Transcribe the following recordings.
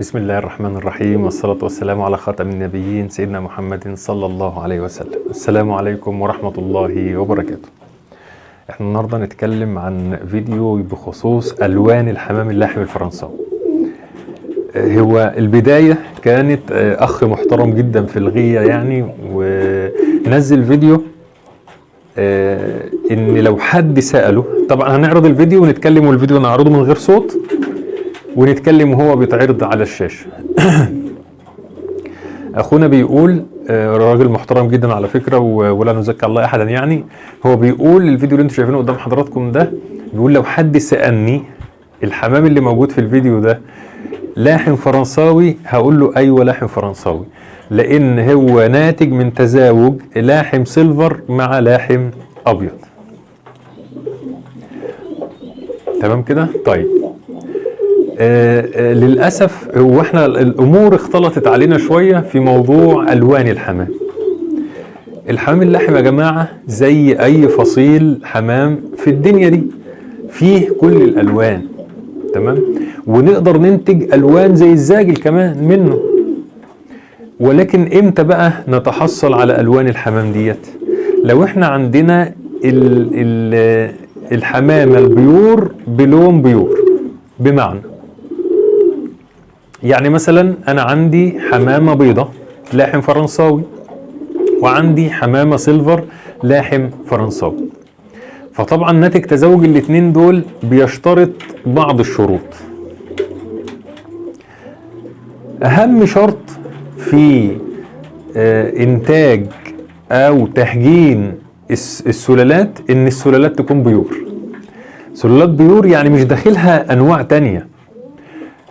بسم الله الرحمن الرحيم، والصلاة والسلام على خاتم النبيين سيدنا محمد صلى الله عليه وسلم. السلام عليكم ورحمة الله وبركاته. احنا النهاردة نتكلم عن فيديو بخصوص ألوان الحمام اللاحم الفرنساوي. هو البداية كانت أخ محترم جدا في الغية يعني، ونزل فيديو إن لو حد سأله، طبعا هنعرض الفيديو ونتكلم، والفيديو نعرضه من غير صوت ونتكلم وهو بيتعرض على الشاشة. أخونا بيقول، راجل محترم جدا على فكرة ولا نزكي الله أحدا يعني، هو بيقول الفيديو اللي انتوا شايفينه قدام حضراتكم ده، بيقول لو حد سألني الحمام اللي موجود في الفيديو ده لاحم فرنساوي هقول له أيوة لاحم فرنساوي، لأن هو ناتج من تزاوج لاحم سيلفر مع لاحم أبيض. تمام كده؟ طيب. للأسف هو احنا الأمور اختلطت علينا شوية في موضوع ألوان الحمام. الحمام اللاحم يا جماعة زي أي فصيل حمام في الدنيا دي، فيه كل الألوان، تمام؟ ونقدر ننتج ألوان زي الزاجل كمان منه. ولكن إمتى بقى نتحصل على ألوان الحمام ديت؟ لو احنا عندنا الحمامة البيور بلون بيور، بمعنى يعني مثلا أنا عندي حمامة بيضة لاحم فرنساوي، وعندي حمامة سيلفر لاحم فرنساوي. فطبعا ناتج تزاوج الاتنين دول بيشترط بعض الشروط. أهم شرط في إنتاج أو تهجين السلالات إن السلالات تكون بيور. سلالات بيور يعني مش داخلها أنواع تانية.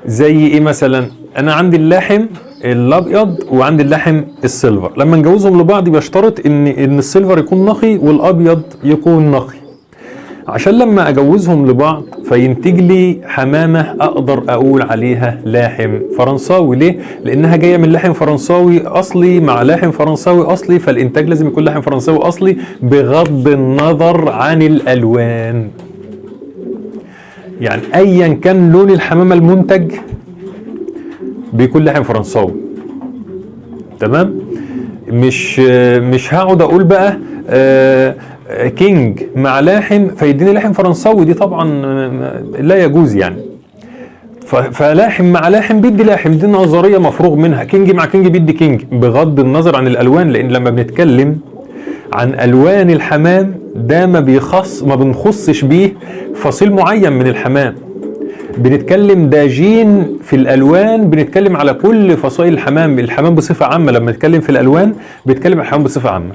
زي ايه مثلا؟ انا عندي اللاحم الابيض وعندي اللاحم السيلفر، لما نجوزهم لبعض بيشترط ان السيلفر يكون نقي والابيض يكون نقي، عشان لما اجوزهم لبعض فينتج لي حمامه اقدر اقول عليها لاحم فرنساوي. ليه؟ لانها جايه من لاحم فرنساوي اصلي مع لاحم فرنساوي اصلي، فالانتاج لازم يكون لاحم فرنساوي اصلي بغض النظر عن الالوان. يعني ايا كان لون الحمامه المنتج بيكون لاحم فرنساوي، تمام؟ مش هقعد اقول بقى كينج مع لاحم فيديني لاحم فرنساوي، دي طبعا لا يجوز يعني. فلاحم مع لاحم بيدي لاحم، دي نظريه مفروغ منها. كينج مع كينج بيدي كينج بغض النظر عن الالوان، لان لما بنتكلم عن الوان الحمام ده ما بنخصش بيه فصيل معين من الحمام، بنتكلم داجين في الالوان، بنتكلم على كل فصائل الحمام بصفه عامه. لما نتكلم في الالوان بنتكلم عن الحمام بصفه عامه،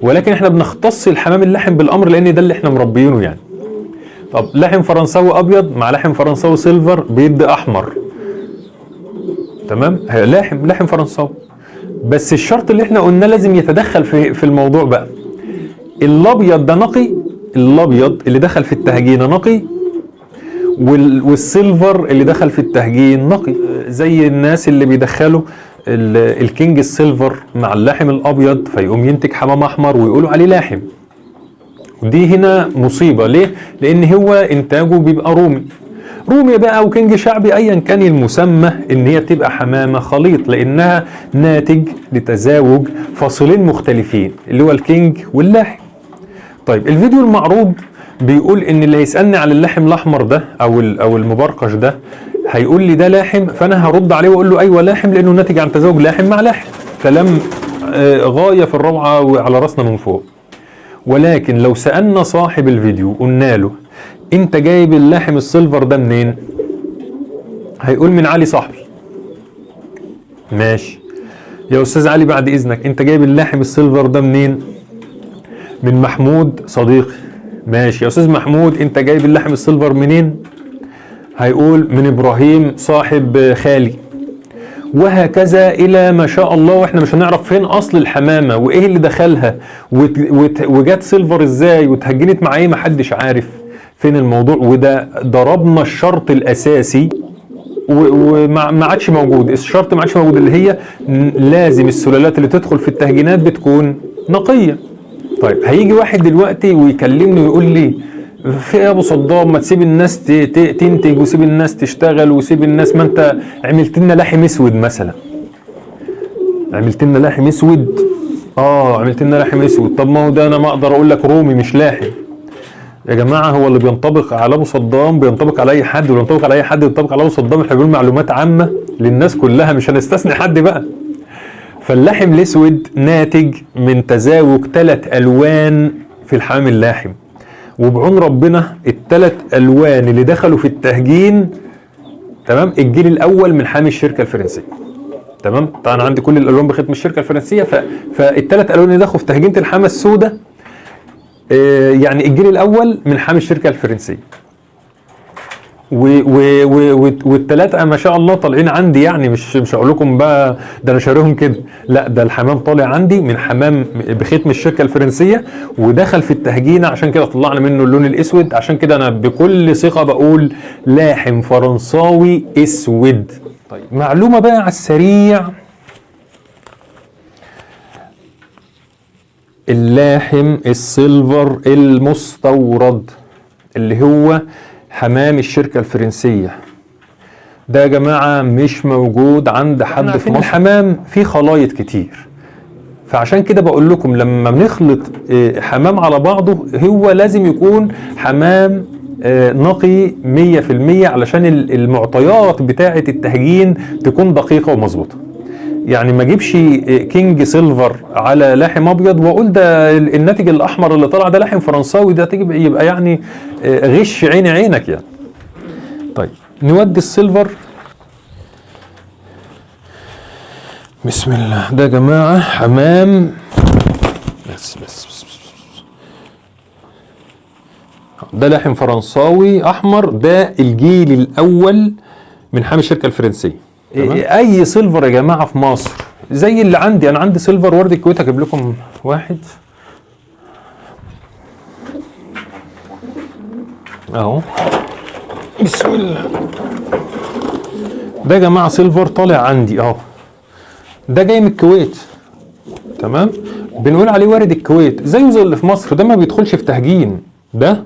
ولكن احنا بنختص الحمام اللحم بالامر لان ده اللي احنا مربيينه يعني. طب لاحم فرنساوي ابيض مع لاحم فرنساوي سيلفر بيدي احمر، تمام؟ لاحم فرنساوي، بس الشرط اللي احنا قلنا لازم يتدخل في الموضوع بقى. الابيض ده نقي، الابيض اللي دخل في التهجين نقي، والسيلفر اللي دخل في التهجين نقي. زي الناس اللي بيدخلوا الكينج السيلفر مع اللاحم الابيض فيقوم ينتج حمام احمر ويقولوا عليه لاحم. ودي هنا مصيبه. ليه؟ لان هو انتاجه بيبقى رومي بقى او كينج شعبي، ايا كان المسمى، ان هي بتبقى حمامه خليط، لانها ناتج لتزاوج فصيلين مختلفين اللي هو الكينج واللاحم. طيب الفيديو المعروض بيقول ان اللي هيسالني على اللحم الاحمر ده او المبرقش ده هيقول لي ده لاحم، فانا هرد عليه واقول له ايوه لاحم، لانه ناتج عن تزاوج لاحم مع لاحم. كلام غايه في الروعه وعلى راسنا من فوق. ولكن لو سالنا صاحب الفيديو قلنا له انت جايب اللحم السيلفر ده منين؟ هيقول من علي صاحبي. ماشي يا استاذ علي، بعد اذنك انت جايب اللحم السيلفر ده منين؟ من محمود صديقي. ماشي يا استاذ محمود، انت جايب اللحم السيلفر منين؟ هيقول من ابراهيم صاحب خالي. وهكذا الى ما شاء الله، واحنا مش هنعرف فين اصل الحمامه وايه اللي دخلها وجات سيلفر ازاي واتهجنت مع ايه، محدش عارف فين الموضوع. وده ضربنا الشرط الاساسي وما عادش موجود. الشرط ما عادش موجود، اللي هي لازم السلالات اللي تدخل في التهجينات بتكون نقيه. طيب هيجي واحد دلوقتي ويكلمني ويقول لي في يا ابو صدام ما تسيب الناس تنتج وسيب الناس تشتغل وسيب الناس، ما انت عملت لنا لحم اسود مثلا، عملت لنا لحم اسود. عملت لنا لحم اسود، طب ما هو ده انا ما اقدر اقول لك رومي مش لاحم. يا جماعه هو اللي بينطبق على ابو صدام بينطبق على اي حد، واللي بينطبق على اي حد بينطبق على ابو صدام. احنا بنقول معلومات عامه للناس كلها، مش هنستثني حد بقى. فاللحم الاسود ناتج من تزاوج 3 الوان في الحمام اللاحم، وبعون ربنا ال3 الوان اللي دخلوا في التهجين، تمام، الجيل الاول من حامي الشركه الفرنسيه. تمام، طبعا عندي كل الالوان بختم الشركه الفرنسيه، فال3 الوان اللي دخلوا في تهجينه الحامه السوداء يعني الجيل الاول من حامي الشركه الفرنسيه. والثلاثه ما شاء الله طالعين عندي، يعني مش هقول لكم بقى ده انا شاريهم كده، لا ده الحمام طالع عندي من حمام بختم الشركه الفرنسيه ودخل في التهجينه، عشان كده طلعنا منه اللون الاسود. عشان كده انا بكل ثقه بقول لاحم فرنساوي اسود. طيب معلومه بقى على السريع، اللاحم السيلفر المستورد اللي هو حمام الشركة الفرنسية ده يا جماعة مش موجود عند حد في مصر. الحمام فيه خلايط كتير، فعشان كده بقول لكم لما بنخلط حمام على بعضه هو لازم يكون حمام نقي 100% علشان المعطيات بتاعة التهجين تكون دقيقة ومظبوطة. يعني ما اجيبش كينج سيلفر على لحم ابيض واقول ده الناتج الاحمر اللي طلع ده لحم فرنساوي، ده يبقى يعني غش عيني عينك يعني. طيب نودي السيلفر، بسم الله. ده يا جماعه حمام بس ده لحم فرنساوي احمر، ده الجيل الاول من حامي الشركه الفرنسيه. اي سيلفر يا جماعه في مصر زي اللي عندي، انا عندي سيلفر ورد الكويت، اجيب لكم واحد اهو، بسم الله. ده يا جماعه سيلفر طالع عندي اهو، ده جاي من الكويت، تمام، بنقول عليه وارد الكويت زيه زي اللي في مصر. ده ما بيدخلش في تهجين، ده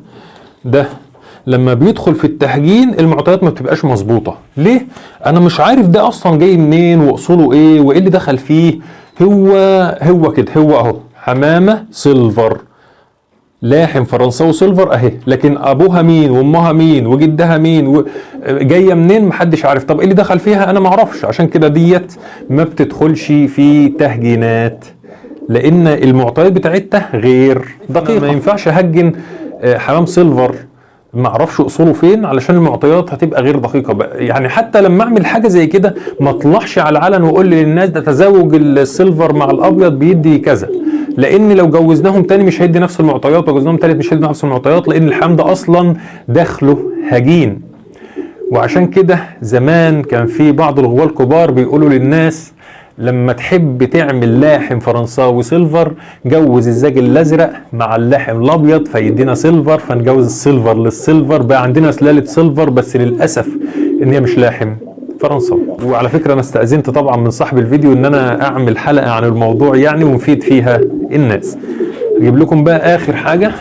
لما بيدخل في التهجين المعطيات ما بتبقاش مظبوطه. ليه؟ انا مش عارف ده اصلا جاي منين واصوله ايه وايه اللي دخل فيه. هو كده، هو اهو حمامه سيلفر، لاحم فرنساوي سيلفر اهي، لكن ابوها مين وامها مين وجدها مين جايه منين محدش عارف. طب ايه اللي دخل فيها؟ انا ما اعرفش. عشان كده ديت ما بتدخلش في تهجينات لان المعطيات بتاعتها غير دقيقه. ما ينفعش اهجن حمام سيلفر ما اعرفش اصوله فين علشان المعطيات هتبقى غير دقيقه بقى. يعني حتى لما اعمل حاجه زي كده ما اطلعش على العلن واقول للناس ده تزاوج السيلفر مع الابيض بيدي كذا، لان لو جوزناهم تاني مش هيدي نفس المعطيات، وجوزناهم تالت مش هيدي نفس المعطيات، لان الحمام ده اصلا داخله هجين. وعشان كده زمان كان في بعض الغواة الكبار بيقولوا للناس لما تحب تعمل لاحم فرنساوي سيلفر جوز الزاج الازرق مع اللحم الابيض فيدينا سيلفر، فنجوز السيلفر للسيلفر بقى عندنا سلاله سيلفر، بس للاسف ان هي مش لاحم فرنساوي. وعلى فكره انا استاذنت طبعا من صاحب الفيديو ان انا اعمل حلقه عن الموضوع يعني ونفيد فيها الناس. اجيب لكم بقى اخر حاجه،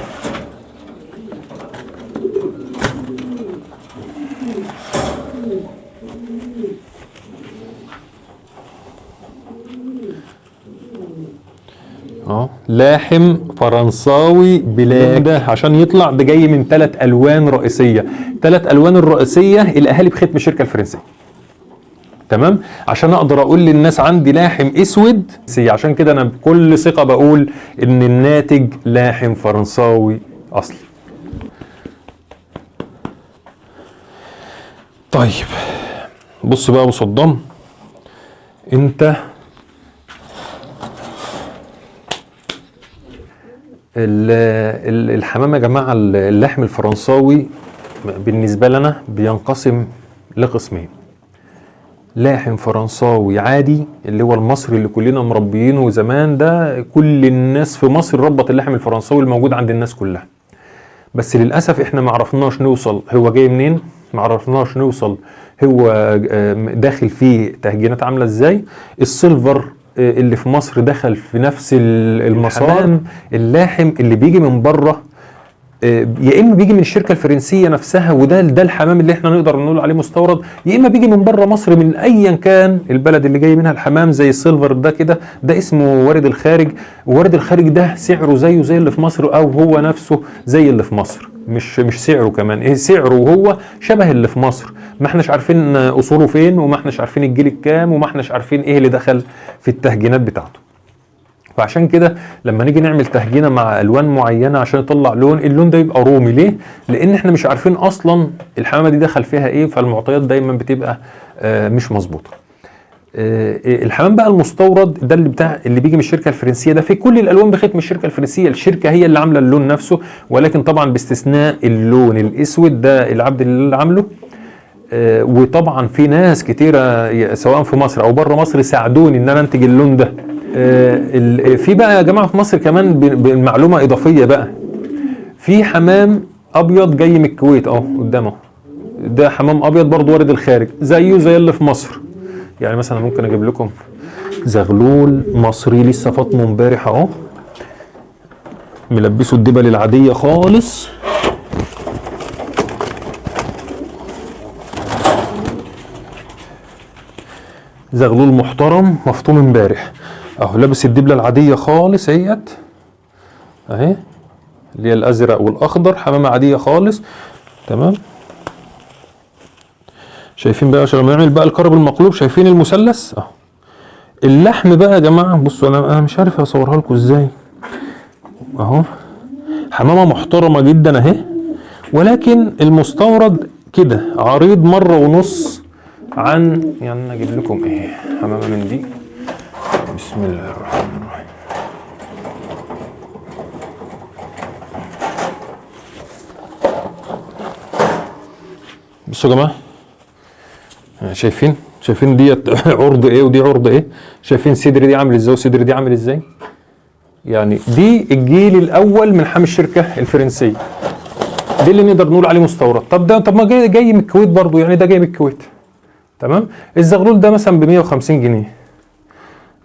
لاحم فرنساوي بلاك. ده عشان يطلع ده جاي من 3 الوان رئيسيه. 3 الوان الرئيسيه الاهالي بختم الشركه الفرنسيه، تمام، عشان اقدر اقول للناس عندي لاحم اسود. عشان كده انا بكل ثقه بقول ان الناتج لاحم فرنساوي اصلي. طيب بص بقى يا ابو صدام، انت الحمام يا جماعه اللحم الفرنساوي بالنسبه لنا بينقسم لقسمين: لاحم فرنساوي عادي اللي هو المصري اللي كلنا مربيينه زمان، ده كل الناس في مصر ربط اللحم الفرنساوي الموجود عند الناس كلها، بس للاسف احنا ما عرفناش نوصل هو جاي منين، ما عرفناش نوصل هو داخل فيه تهجينات عامله ازاي. السيلفر اللي في مصر دخل في نفس المسار. اللاحم اللي بيجي من بره يا اما بيجي من الشركه الفرنسيه نفسها، ده الحمام اللي احنا نقدر نقول عليه مستورد، يا اما بيجي من بره مصر من ايا كان البلد اللي جاي منها الحمام، زي السيلفر ده كده، ده اسمه وارد الخارج. ووارد الخارج ده سعره زيه زي اللي في مصر، او هو نفسه زي اللي في مصر، مش سعره كمان، ايه سعره وهو شبه اللي في مصر. ما احناش عارفين اصوله فين، وما احناش عارفين الجيل الكام، وما احناش عارفين ايه اللي دخل في التهجينات بتاعته. فعشان كده لما نيجي نعمل تهجينه مع الوان معينه عشان يطلع لون، اللون ده يبقى رومي. ليه؟ لان احنا مش عارفين اصلا الحمامه دي دخل فيها ايه، فالمعطيات دايما بتبقى مش مظبوطه. الحمام بقى المستورد ده اللي بيجي من الشركه الفرنسيه، ده في كل الالوان بختم الشركه الفرنسيه، الشركه هي اللي عامله اللون نفسه، ولكن طبعا باستثناء اللون الاسود ده العبد اللي عامله. وطبعا في ناس كتيره سواء في مصر او بره مصر ساعدوني ان انا انتج اللون ده. في بقى يا جماعه في مصر كمان بالمعلومه اضافيه بقى، في حمام ابيض جاي من الكويت اهو قدامه، ده حمام ابيض برضه وارد الخارج زيه زي اللي في مصر. يعني مثلا ممكن اجيب لكم زغلول مصري لسه فاطمه امبارح اهو، ملبسه الدبل العاديه خالص، زغلول محترم مفطوم امبارح اهو، لابس الدبله العاديه خالص اهيت اهي، اللي هي الازرق والاخضر، حمامه عاديه خالص. تمام، شايفين بقى عشان لما نعمل بقى الكرب المقلوب، شايفين المثلث اهو. اللحم بقى يا جماعه بصوا، انا مش عارف اصورها لكم ازاي اهو، حمامه محترمه جدا اهي، ولكن المستورد كده عريض مره ونص عن، يعني انا اجيب لكم ايه حمامه من دي، بسم الله الرحمن الرحيم. بصوا يا جماعه، شايفين ديت عرض ايه ودي عرض ايه، شايفين صدر دي عامل ازاي وصدر دي عامل ازاي. يعني دي الجيل الاول من حمام الشركه الفرنسيه، دي اللي نقدر نقول عليه مستورد. طب ما جاي من الكويت برضو، يعني ده جاي من الكويت. تمام، الزغلول ده مثلا ب 150 جنيه،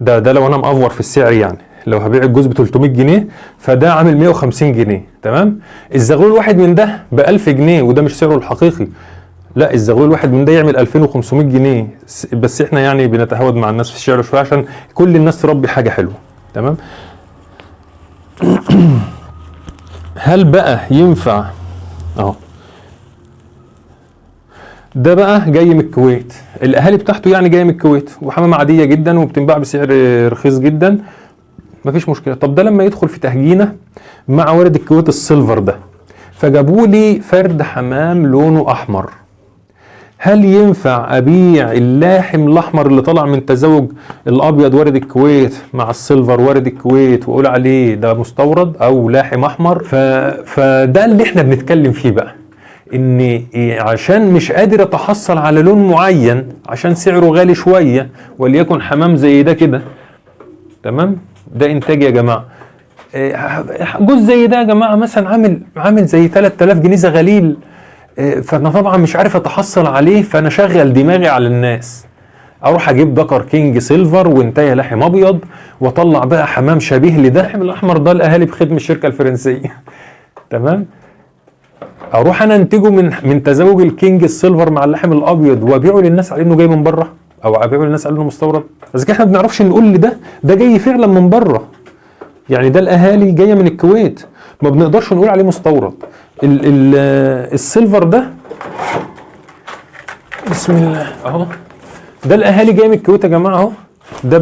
ده لو انا مأفور في السعر، يعني لو هبيع الجوز ب 300 جنيه فده عامل 150 جنيه. تمام، الزغلول واحد من ده ب 1000 جنيه، وده مش سعره الحقيقي، لا الزغلول واحد من ده يعمل 2500 جنيه، بس احنا يعني بنتهاود مع الناس في السعر شويه عشان كل الناس تربي حاجه حلوه. تمام. هل بقى ينفع اهو، ده بقى جاي من الكويت، الاهالي بتاعته يعني جايه من الكويت، وحمامه عاديه جدا وبتنباع بسعر رخيص جدا، مفيش مشكله. طب ده لما يدخل في تهجينه مع وارد الكويت السيلفر ده، فجابوا لي فرد حمام لونه احمر، هل ينفع ابيع اللاحم الاحمر اللي طالع من تزاوج الابيض وارد الكويت مع السيلفر وارد الكويت واقول عليه ده مستورد او لاحم احمر؟ فده اللي احنا بنتكلم فيه بقى، ان عشان مش قادر اتحصل على لون معين عشان سعره غالي شويه، وليكن حمام زي ده كده. تمام، ده انتاج يا جماعه، جوز زي ده يا جماعه مثلا عامل زي 3000 جنيه زغاليل، فانا طبعا مش عارف اتحصل عليه، فانا شغل دماغي على الناس، اروح اجيب دكر كينج سيلفر وانتهي لحم ابيض، واطلع بقى حمام شبيه لدحم الاحمر ده الاهالي بخدمه الشركه الفرنسيه. تمام، اروح انا انتجه من تزاوج الكينج السيلفر مع اللحم الابيض وابيعه للناس على انه جاي من بره، او ابيعه للناس على انه مستورد. بس احنا ما بنعرفش نقول ده جاي فعلا من بره، يعني ده الاهالي جايه من الكويت، ما بنقدرش نقول عليه مستورد. السيلفر ده بسم الله اهو، ده الاهالي جايه من الكويت يا جماعه اهو، ده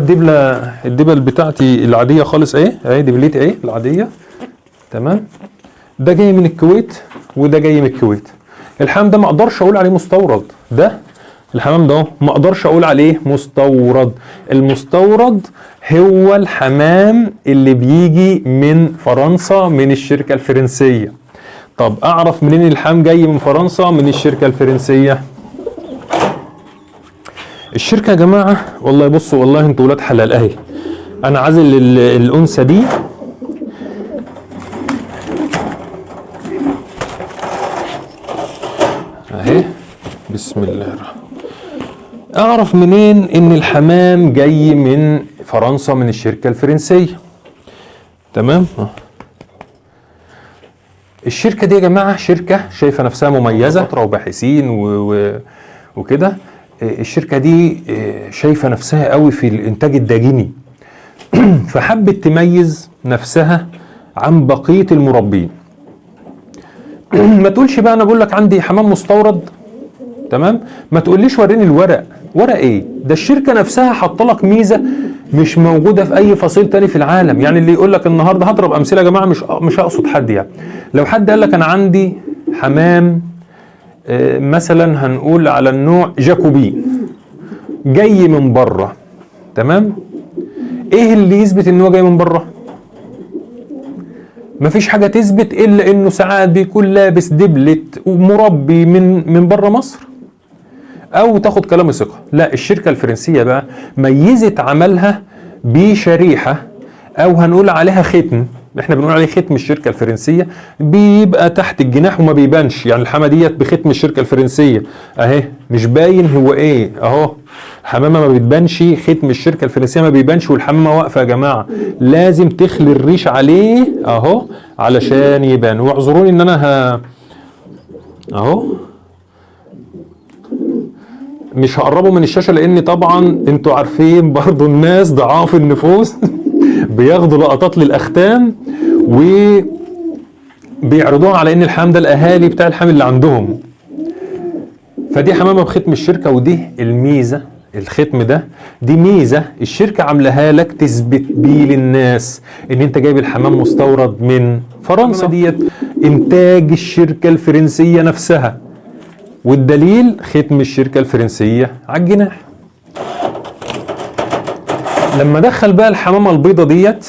الدبل بتاعتي العاديه خالص اهي دبلتي اهي العاديه. تمام، ده جاي من الكويت وده جاي من الكويت. الحمام ده ما اقدرش اقول عليه مستورد، ده الحمام ده ما اقدرش اقول عليه مستورد. المستورد هو الحمام اللي بيجي من فرنسا من الشركه الفرنسيه. طب اعرف منين الحمام جاي من فرنسا من الشركه الفرنسيه؟ الشركه يا جماعه والله بصوا، والله انتوا ولاد حلال اهي، انا عازل الانثى دي اهي، بسم الله الرحمن. اعرف منين ان الحمام جاي من فرنسا من الشركه الفرنسيه؟ تمام، الشركة دي يا جماعة شركة شايفة نفسها مميزة وباحثين وكده. الشركة دي شايفة نفسها قوي في الإنتاج الداجني، فحبت تميز نفسها عن بقية المربين. ما تقولش بقى أنا بقول لك عندي حمام مستورد، تمام؟ ما تقوليش وريني الورق. ورق ايه؟ ده الشركة نفسها حاطه لك ميزة مش موجودة في أي فصيل تاني في العالم. يعني اللي يقول لك النهارده، هضرب أمثلة يا جماعة، مش هقصد حد يعني. لو حد قال لك أنا عندي حمام مثلا هنقول على النوع جاكوبي جاي من بره، تمام؟ ايه اللي يثبت ان هو جاي من بره؟ مفيش حاجه تثبت الا انه ساعات بيكون لابس دبلت ومربي من بره مصر، او تاخد كلام ثقه. لا، الشركه الفرنسيه بقى ميزت عملها بشريحه او هنقول عليها ختم. احنا بنقول عليه ختم الشركه الفرنسيه، بيبقى تحت الجناح وما بيبانش. يعني الحمامه ديت بختم الشركه الفرنسيه اهي، مش باين هو ايه اهو، حمامه ما بتبانش، ختم الشركه الفرنسيه ما بيبانش، والحمامه واقفه يا جماعه، لازم تخلي الريش عليه اهو علشان يبان. واعذروني ان انا اهو مش هقربه من الشاشه، لان طبعا انتوا عارفين برضو الناس ضعاف النفوس بياخدوا لقطات للاختام وبيعرضوها على ان الحمام ده الاهالي بتاع الحمام اللي عندهم. فدي حمامه بختم الشركه، ودي الميزه. الختم ده دي ميزه الشركه عاملاها لك تثبت بيه للناس ان انت جايب الحمام مستورد من فرنسا. ديت انتاج الشركه الفرنسيه نفسها، والدليل ختم الشركه الفرنسيه على الجناح. لما دخل بقى الحمامه البيضه ديت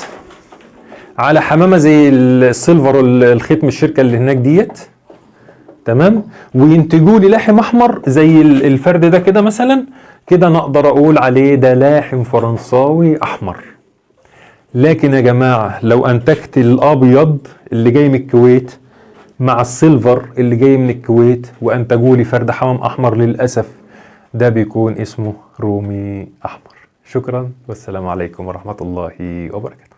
على حمامه زي السيلفر الختم الشركه اللي هناك ديت، تمام، وينتجوا لي لاحم احمر زي الفرد ده كده مثلا، كده انا اقدر اقول عليه ده لاحم فرنساوي احمر. لكن يا جماعه لو انتجت الابيض اللي جاي من الكويت مع السيلفر اللي جاي من الكويت وانتجوا لي فرد حمام احمر، للاسف ده بيكون اسمه رومي احمر. شكرا والسلام عليكم ورحمه الله وبركاته.